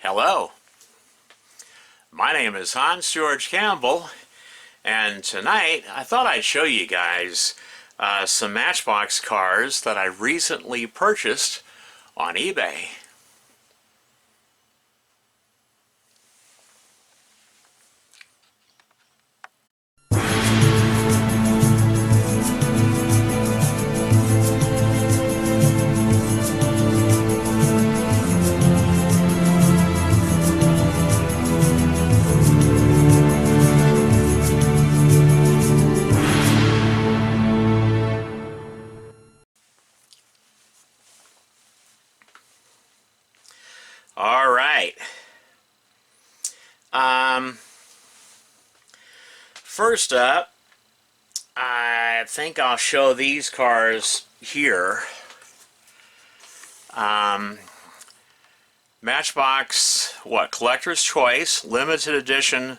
Hello, my name is Hans George Campbell, and tonight I thought I'd show you guys some Matchbox cars that I recently purchased on eBay. All right. First up, I think I'll show these cars here. Matchbox, Collector's Choice, Limited Edition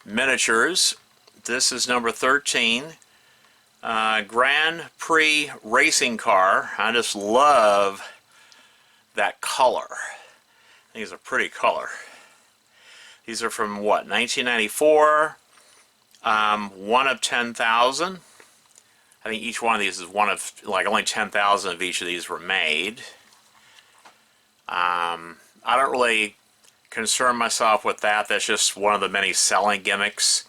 Miniatures. This is number 13. Grand Prix racing car. I just love that color. I think it's a pretty color. These are from 1994. One of 10,000. I think each one of these is one of, only 10,000 of each of these were made. I don't really concern myself with that. That's just one of the many selling gimmicks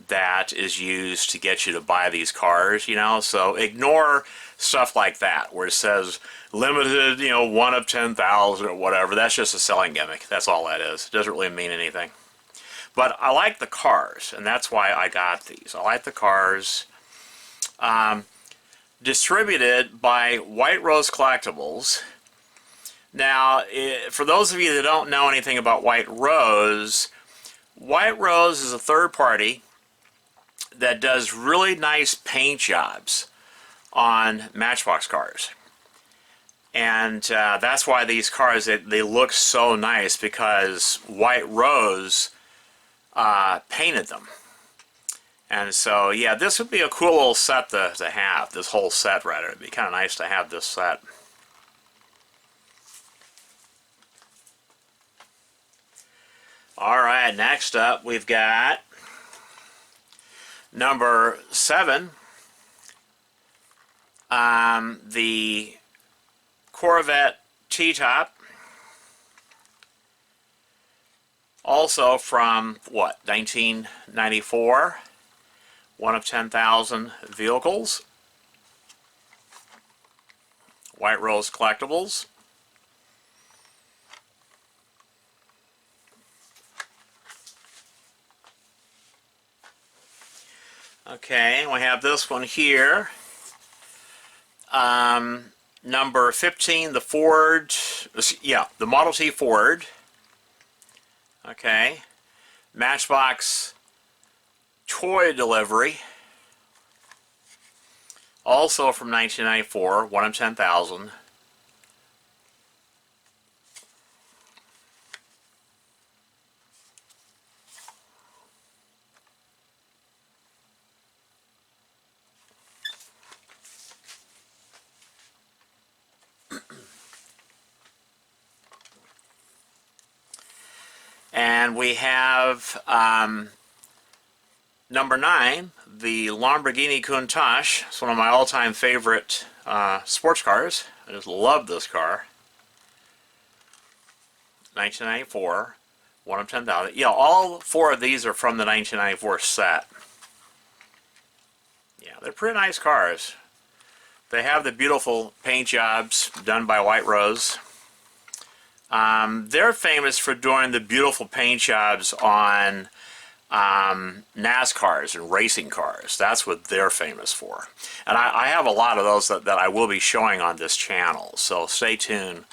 that is used to get you to buy these cars, so ignore stuff like that where it says limited, one of 10,000 or whatever. That's just a selling gimmick. That's all that is. It doesn't really mean anything. But I like the cars, and that's why I got these. I like the cars. Distributed by White Rose Collectibles. Now, for those of you that don't know anything about White Rose is a third party that does really nice paint jobs on Matchbox cars. And that's why these cars, they look so nice, because White Rose painted them. And so, yeah, this would be a cool little set to have, this whole set, rather. It'd be kind of nice to have this set. Alright, next up we've got number 7, the Corvette T-Top, also from 1994, one of 10,000 vehicles. White Rose Collectibles. Okay, we have this one here. Number 15, the Ford, the Model T Ford. Okay. Matchbox toy delivery. Also from 1994, one of 10,000. And we have number 9, the Lamborghini Countach. It's one of my all-time favorite sports cars. I just love this car. 1994, one of 10,000. Yeah, all 4 of these are from the 1994 set. Yeah, they're pretty nice cars. They have the beautiful paint jobs done by White Rose. They're famous for doing the beautiful paint jobs on NASCARs and racing cars. That's what they're famous for. And I have a lot of those that I will be showing on this channel, so stay tuned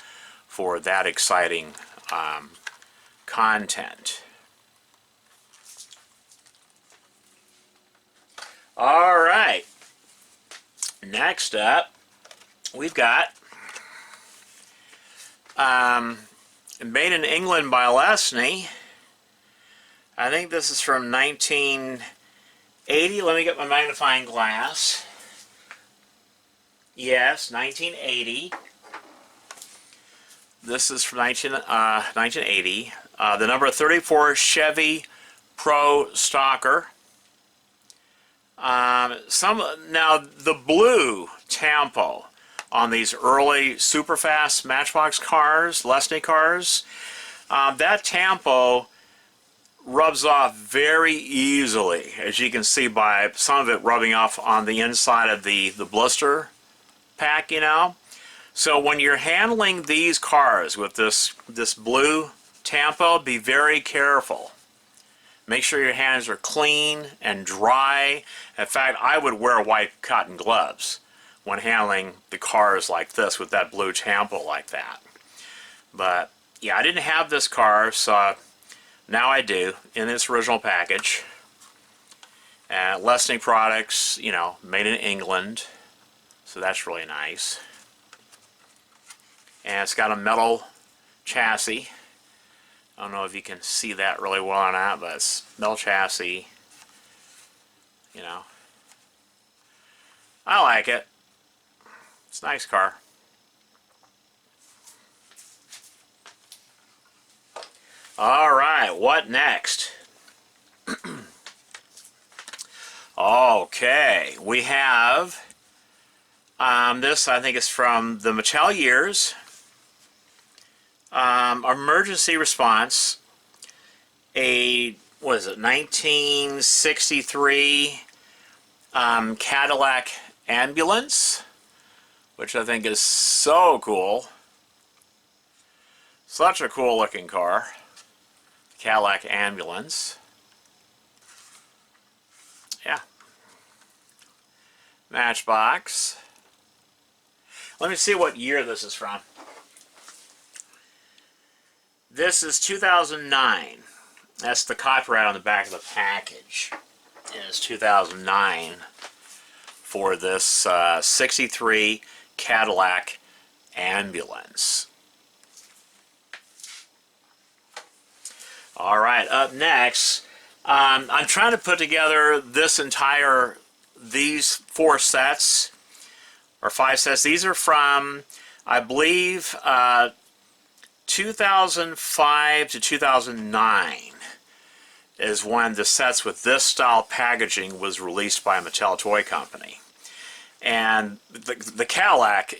for that exciting content. Alright, next up we've got made in England by Lesney. I think this is from 1980. Let me get my magnifying glass. Yes, 1980. This is from 1980. The number 34 Chevy Pro Stalker. Now the blue tampo on these early super fast Matchbox cars, Lesney cars, that tampo rubs off very easily, as you can see by some of it rubbing off on the inside of the blister pack, you know. So when you're handling these cars with this blue tampo, be very careful. Make sure your hands are clean and dry. In fact, I would wear white cotton gloves when handling the cars like this with that blue tampo like that. But yeah, I didn't have this car, so now I do, in its original package. Lesney products, you know, made in England, so that's really nice. And it's got a metal chassis. I don't know if you can see that really well or not, but it's metal chassis. You know, I like it. It's a nice car. All right, what next? Okay, we have this. I think is from the Mattel years. Emergency response, what is it, 1963 Cadillac ambulance, which I think is so cool. Such a cool looking car. Cadillac ambulance. Yeah. Matchbox. Let me see what year this is from. This is 2009. That's the copyright on the back of the package. It is 2009 for this 63 Cadillac ambulance. All right, up next, I'm trying to put together these 4 sets, or 5 sets. These are from, I believe, 2005 to 2009 is when the sets with this style packaging was released by Mattel Toy Company. And the Cadillac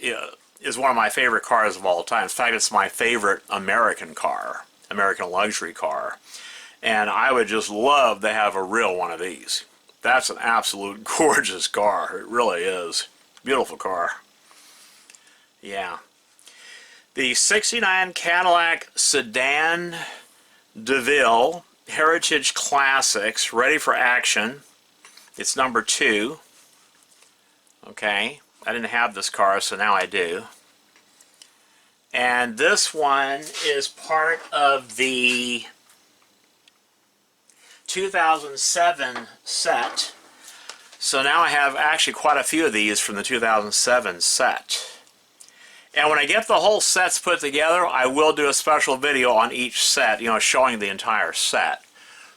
is one of my favorite cars of all time. In fact, it's my favorite American car, American luxury car. And I would just love to have a real one of these. That's an absolute gorgeous car. It really is. Beautiful car. Yeah. The 69 Cadillac Sedan DeVille Heritage Classics, ready for action. It's number 2. Okay, I didn't have this car, so now I do. And this one is part of the 2007 set. So now I have actually quite a few of these from the 2007 set. And when I get the whole sets put together, I will do a special video on each set, you know, showing the entire set.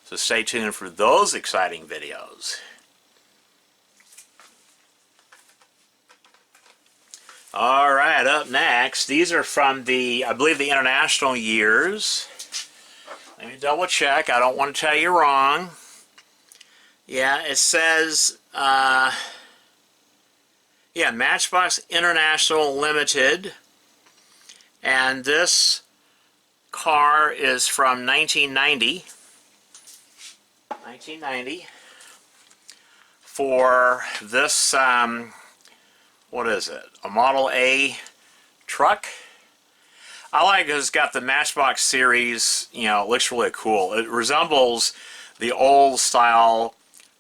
So stay tuned for those exciting videos. All right, up next, these are from the, I believe, the international years. Let me double check. I don't want to tell you wrong. Yeah, it says, yeah, Matchbox International Limited. And this car is from 1990. 1990. For this, what is it? A Model A truck? I like it. It's got the Matchbox series, you know, it looks really cool. It resembles the old style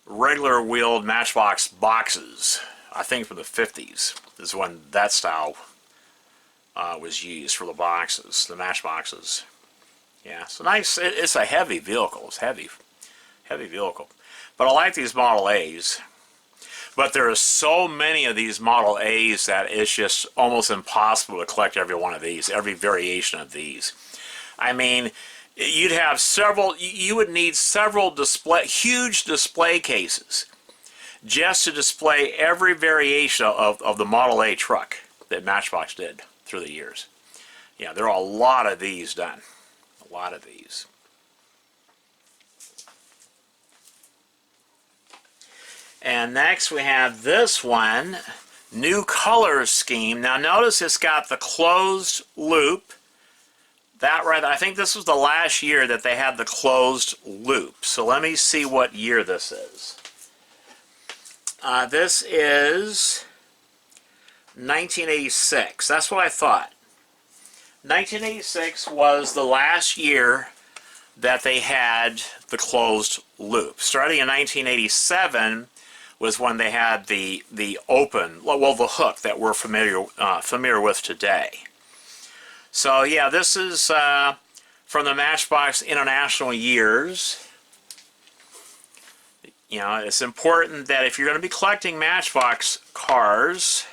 regular wheeled Matchbox boxes. I think from the 50s is when that style was used for the boxes, the Matchboxes. Yeah, so nice. It's a heavy vehicle. It's heavy vehicle. But I like these Model A's. But there are so many of these Model A's that it's just almost impossible to collect every one of these, every variation of these. I mean, you'd have several, you would need several huge display cases just to display every variation of the Model A truck that Matchbox did through the years. Yeah, there are a lot of these done. A lot of these. And next we have this one, new color scheme. Now notice it's got the closed loop. That right, I think this was the last year that they had the closed loop. So let me see what year this is. This is 1986. That's what I thought. 1986 was the last year that they had the closed loop. Starting in 1987 was when they had the open, well, the hook that we're familiar with today. So yeah, this is from the Matchbox International years. You know, it's important that if you're going to be collecting Matchbox cars,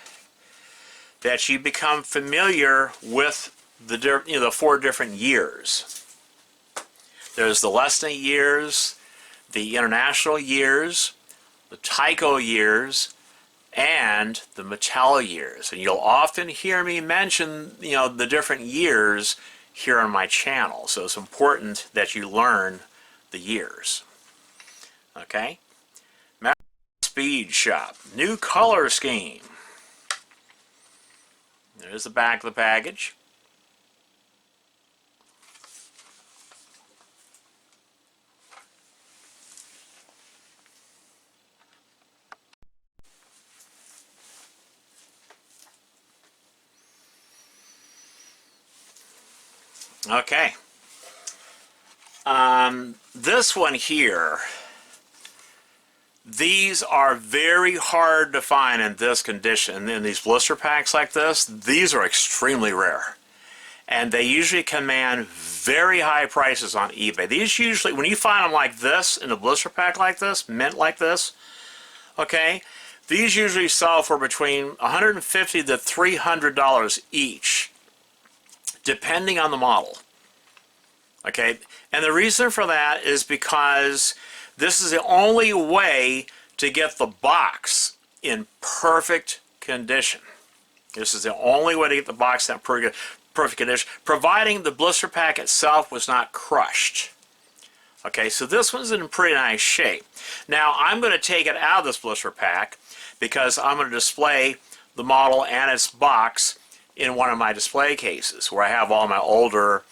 that you become familiar with the 4 different years. There's the Lesney years, the International years, the Tyco years, and the Mattel years. And you'll often hear me mention, you know, the different years here on my channel. So it's important that you learn the years. Okay? Speed Shop. New color scheme. There's the back of the package. Okay. This one here, these are very hard to find in this condition. In these blister packs like this, these are extremely rare. And they usually command very high prices on eBay. These usually, when you find them like this, in a blister pack like this, mint like this, okay, these usually sell for between $150 to $300 each, depending on the model. Okay, and the reason for that is because this is the only way to get the box in perfect condition. This is the only way to get the box in perfect condition, providing the blister pack itself was not crushed. Okay, so this one's in pretty nice shape. Now I'm going to take it out of this blister pack because I'm going to display the model and its box in one of my display cases where I have all my older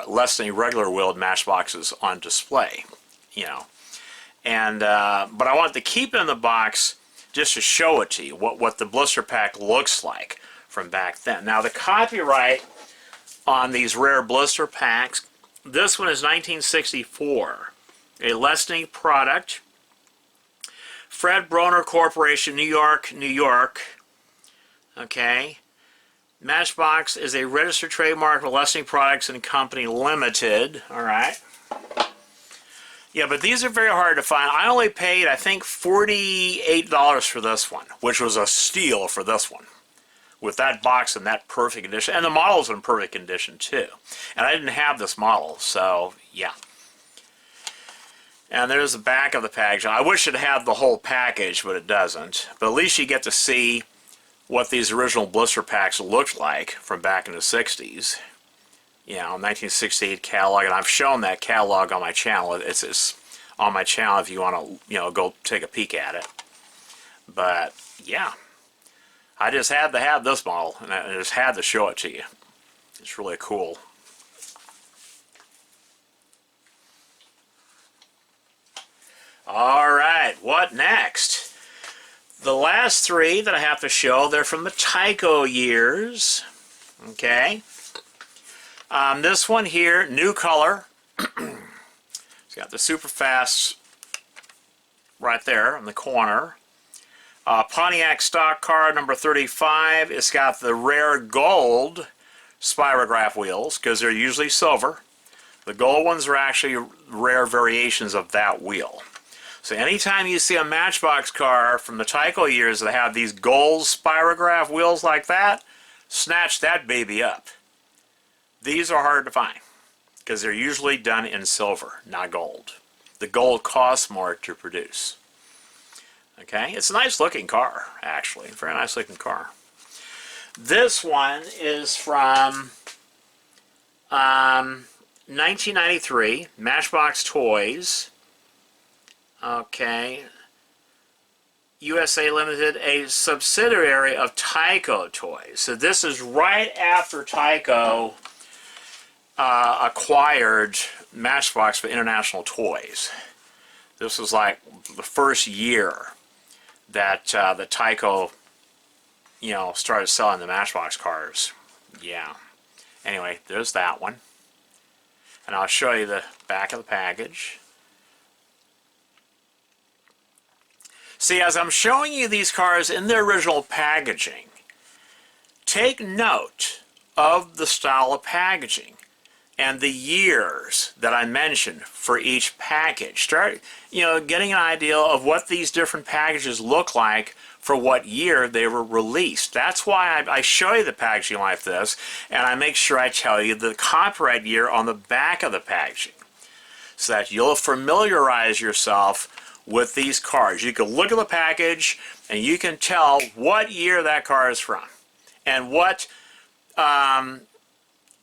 less than regular wheeled Matchboxes on display, you know. And but I want to keep it in the box just to show it to you what the blister pack looks like from back then. Now the copyright on these rare blister packs, this one is 1964, a Lesney product, Fred Broner Corporation, New York, New York. Okay. Matchbox is a registered trademark of Lesney Products and Company Limited. All right. Yeah, but these are very hard to find. I only paid, I think, $48 for this one, which was a steal for this one, with that box in that perfect condition. And the model's in perfect condition, too. And I didn't have this model, so, yeah. And there's the back of the package. I wish it had the whole package, but it doesn't. But at least you get to see what these original blister packs looked like from back in the 60s. You know, 1968 catalog, and I've shown that catalog on my channel. It's on my channel if you want to, you know, go take a peek at it. But, yeah. I just had to have this model, and I just had to show it to you. It's really cool. Alright, what next? The last 3 that I have to show, they're from the Tyco years. Okay. This one here, new color. It's got the super fast right there in the corner. Pontiac stock car number 35. It's got the rare gold spirograph wheels because they're usually silver. The gold ones are actually rare variations of that wheel. So anytime you see a Matchbox car from the Tyco years that have these gold spirograph wheels like that, snatch that baby up. These are hard to find because they're usually done in silver, not gold. The gold costs more to produce. Okay, it's a nice looking car, actually. Very nice looking car. This one is from 1993, Matchbox Toys. Okay. USA Limited, a subsidiary of Tyco Toys. So this is right after Tyco acquired Matchbox for International Toys. This was like the first year that the Tyco, started selling the Matchbox cars. Yeah. Anyway, there's that one. And I'll show you the back of the package. See, as I'm showing you these cars in their original packaging, take note of the style of packaging and the years that I mentioned for each package. Start, getting an idea of what these different packages look like for what year they were released. That's why I show you the packaging like this, and I make sure I tell you the copyright year on the back of the packaging, so that you'll familiarize yourself with these cars. You can look at the package and you can tell what year that car is from and what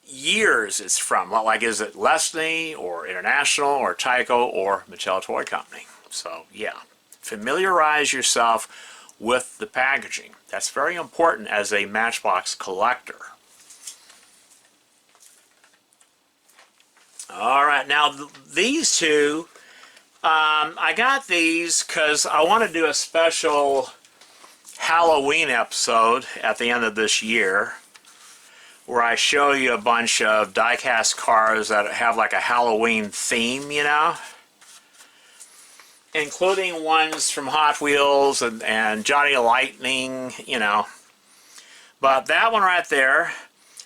years it's from. Like, is it Lesney or International or Tyco or Mattel Toy Company? So yeah, familiarize yourself with the packaging. That's very important as a Matchbox collector. Alright, now these two, I got these because I want to do a special Halloween episode at the end of this year where I show you a bunch of die-cast cars that have like a Halloween theme, including ones from Hot Wheels and Johnny Lightning, But that one right there,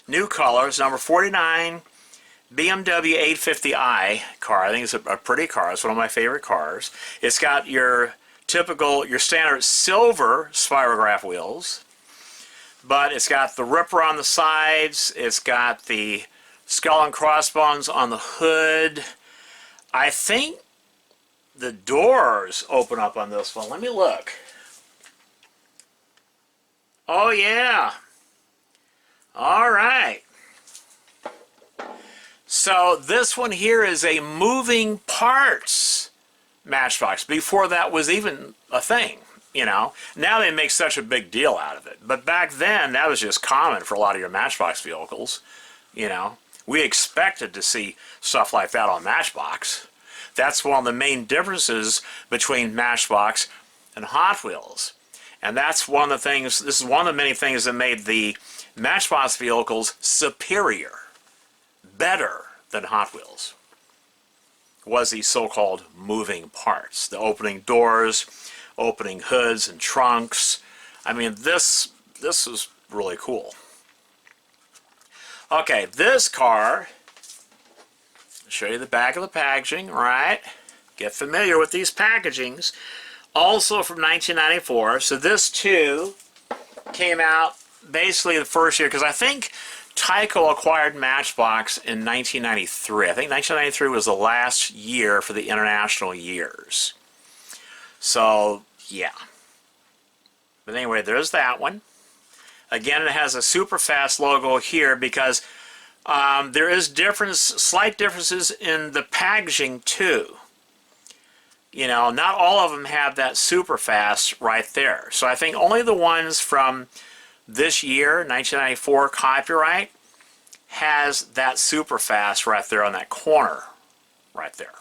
new colors, number 49, BMW 850i car. I think it's a pretty car. It's one of my favorite cars. It's got your standard silver spirograph wheels, but it's got the ripper on the sides. It's got the skull and crossbones on the hood. I think the doors open up on this one. Let me look. Oh yeah. All right. So this one here is a moving parts Matchbox. Before that was even a thing, Now they make such a big deal out of it. But back then, that was just common for a lot of your Matchbox vehicles, We expected to see stuff like that on Matchbox. That's one of the main differences between Matchbox and Hot Wheels. And that's one of the things, this is one of the many things that made the Matchbox vehicles superior, better than Hot Wheels, was these so-called moving parts. The opening doors, opening hoods and trunks. I mean, this is really cool. Okay, this car, I'll show you the back of the packaging, right? Get familiar with these packagings. Also from 1994. So this too came out basically the first year, because I think Tyco acquired Matchbox in 1993. I think 1993 was the last year for the international years. So, yeah. But anyway, there's that one. Again, it has a Superfast logo here because there is slight differences in the packaging too. Not all of them have that Superfast right there. So I think only the ones from this year, 1994 copyright, has that Superfast right there on that corner right there.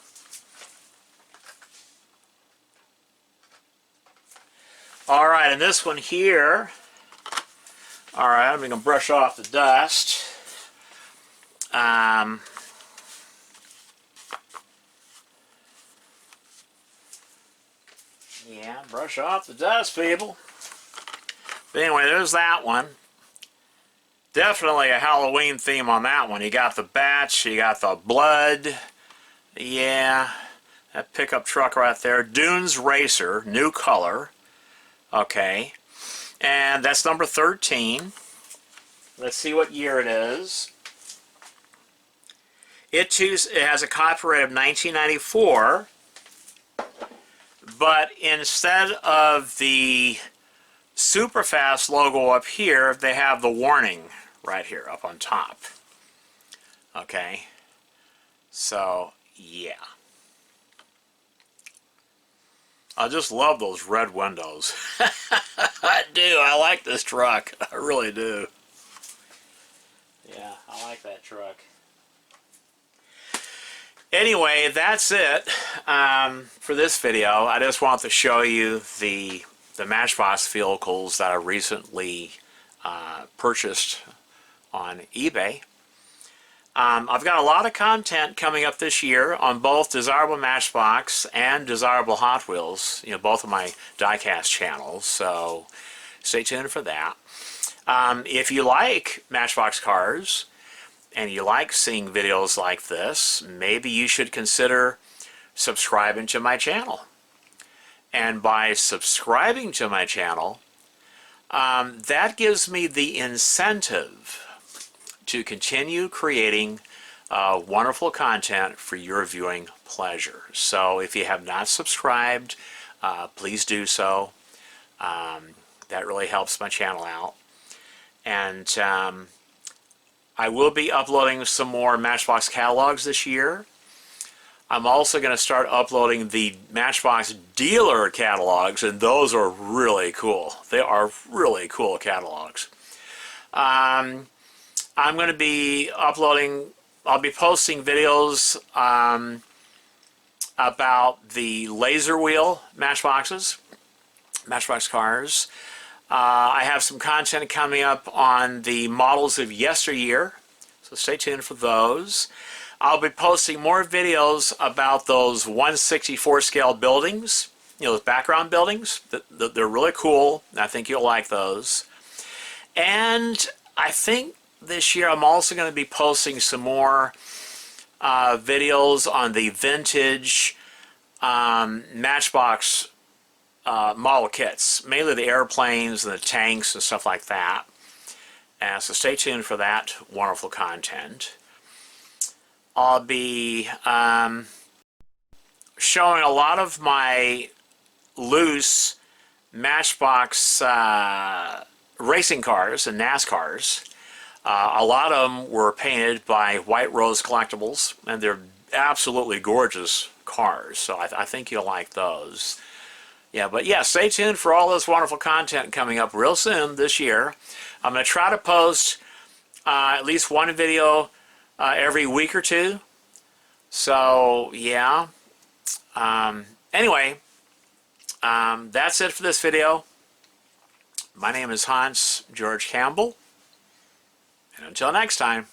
Alright, and this one here, alright, I'm going to brush off the dust. Yeah, brush off the dust, people. But anyway, there's that one. Definitely a Halloween theme on that one. You got the bats, you got the blood. Yeah, that pickup truck right there. Dunes Racer, new color. Okay. And that's number 13. Let's see what year it is. It has a copyright of 1994. But instead of the Superfast logo up here, they have the warning right here up on top. Okay, so yeah. I just love those red windows. I do. I like this truck. I really do. Yeah, I like that truck. Anyway, that's it for this video. I just want to show you the Matchbox vehicles that I recently purchased on eBay. I've got a lot of content coming up this year on both Desirable Matchbox and Desirable Hot Wheels, you know, both of my diecast channels, so stay tuned for that. If you like Matchbox cars and you like seeing videos like this, maybe you should consider subscribing to my channel. And by subscribing to my channel, that gives me the incentive to continue creating wonderful content for your viewing pleasure. So if you have not subscribed, please do so. That really helps my channel out. And I will be uploading some more Matchbox catalogs this year. I'm also going to start uploading the Matchbox dealer catalogs, and those are really cool. They are really cool catalogs. I'm going to be uploading, I'll be posting videos about the laser wheel Matchboxes, Matchbox cars. I have some content coming up on the models of yesteryear, so stay tuned for those. I'll be posting more videos about those 1/64 scale buildings, you know, those background buildings. They're really cool, and I think you'll like those. And I think this year I'm also going to be posting some more videos on the vintage Matchbox model kits, mainly the airplanes and the tanks and stuff like that. And so stay tuned for that wonderful content. I'll be showing a lot of my loose Matchbox racing cars and NASCARs. A lot of them were painted by White Rose Collectibles, and they're absolutely gorgeous cars, so I think you'll like those. Yeah, but yeah, stay tuned for all this wonderful content coming up real soon this year. I'm going to try to post at least one video every week or two. So, yeah. Anyway, that's it for this video. My name is Hans George Campbell. And until next time.